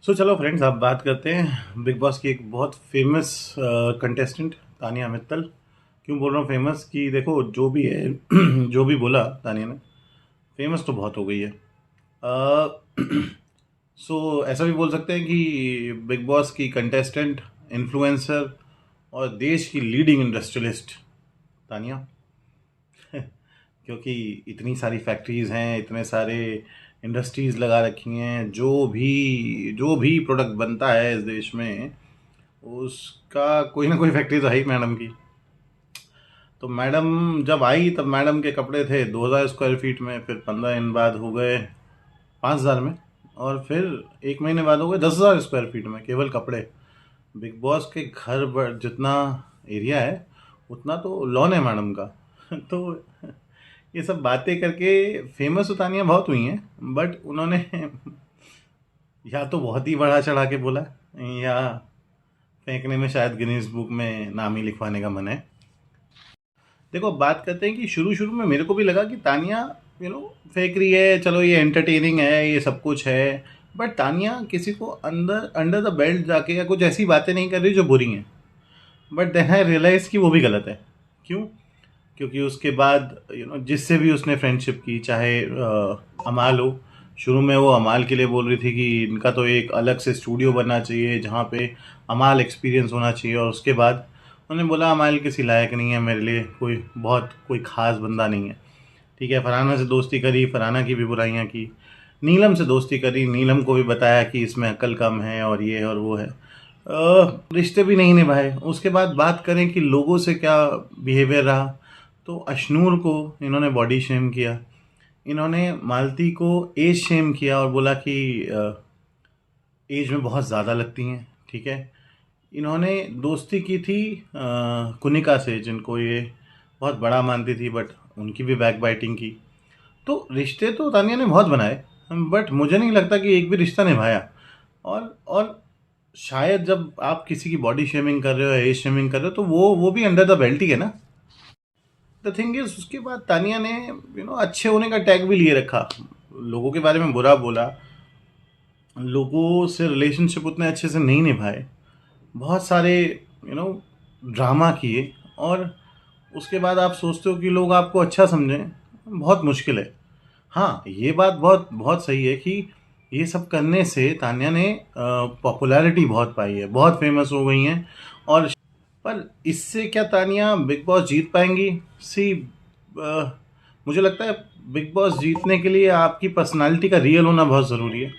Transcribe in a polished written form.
चलो फ्रेंड्स, आप बात करते हैं बिग बॉस की एक बहुत फेमस कंटेस्टेंट तानिया मित्तल। क्यों बोल रहा हूँ फेमस? कि देखो जो भी है जो भी बोला तानिया ने, फेमस तो बहुत हो गई है। ऐसा भी बोल सकते हैं कि बिग बॉस की कंटेस्टेंट, इन्फ्लुएंसर और देश की लीडिंग इंडस्ट्रियलिस्ट तानिया। क्योंकि इतनी सारी फैक्ट्रीज हैं, इतने सारे इंडस्ट्रीज लगा रखी हैं, जो भी प्रोडक्ट बनता है इस देश में, उसका कोई ना कोई फैक्ट्री तो है ही मैडम की। तो मैडम जब आई तब मैडम के कपड़े थे 2000 स्क्वायर फीट में, फिर 15 दिन बाद हो गए 5000 में, और फिर एक महीने बाद हो गए 10,000 स्क्वायर फीट में केवल कपड़े। बिग बॉस के घर जितना एरिया है उतना तो लॉन है मैडम का। तो ये सब बातें करके फेमस उतानियाँ बहुत हुई हैं, बट उन्होंने या तो बहुत ही बढ़ा चढ़ा के बोला, या फेंकने में शायद गिनीज बुक में नाम ही लिखवाने का मन है। देखो, बात करते हैं कि शुरू शुरू में मेरे को भी लगा कि तानिया फेंक रही है, चलो ये एंटरटेनिंग है, ये सब कुछ है, बट तानिया किसी को अंदर अंडर द बेल्ट जाके या कुछ ऐसी बातें नहीं कर रही जो बुरी हैं। बट देन आई रियलाइज कि वो भी गलत है। क्यों? क्योंकि उसके बाद जिससे भी उसने फ्रेंडशिप की, चाहे अमाल हो। शुरू में वो अमाल के लिए बोल रही थी कि इनका तो एक अलग से स्टूडियो बनना चाहिए जहाँ पे अमाल एक्सपीरियंस होना चाहिए, और उसके बाद उन्होंने बोला अमाल किसी लायक नहीं है मेरे लिए, कोई ख़ास बंदा नहीं है। ठीक है, फरहाना से दोस्ती करी, फरहाना की भी बुराइयाँ की। नीलम से दोस्ती करी, नीलम को भी बताया कि इसमें अक्ल कम है और ये और वो है। रिश्ते भी नहीं निभाए। उसके बाद बात करें कि लोगों से क्या बिहेवियर रहा, तो अशनूर को इन्होंने बॉडी शेम किया, इन्होंने मालती को एज शेम किया और बोला कि एज में बहुत ज़्यादा लगती हैं। ठीक है, इन्होंने दोस्ती की थी कुनिका से, जिनको ये बहुत बड़ा मानती थी, बट उनकी भी बैक बाइटिंग की। तो रिश्ते तो तानिया ने बहुत बनाए, बट मुझे नहीं लगता कि एक भी रिश्ता निभाया। और शायद जब आप किसी की बॉडी शेमिंग कर रहे हो, एज शेमिंग कर रहे हो, तो वो भी अंडर द बेल्ट ही है ना। द थिंग इज, उसके बाद तानिया ने अच्छे होने का टैग भी लिए रखा, लोगों के बारे में बुरा बोला, लोगों से रिलेशनशिप उतने अच्छे से नहीं निभाए, बहुत सारे ड्रामा किए, और उसके बाद आप सोचते हो कि लोग आपको अच्छा समझें, बहुत मुश्किल है। हाँ, ये बात बहुत बहुत सही है कि ये सब करने से तान्या ने पॉपुलैरिटी बहुत पाई है, बहुत फेमस हो गई हैं। और पर इससे क्या तानिया बिग बॉस जीत पाएंगी? सी, मुझे लगता है बिग बॉस जीतने के लिए आपकी पर्सनालिटी का रियल होना बहुत ज़रूरी है।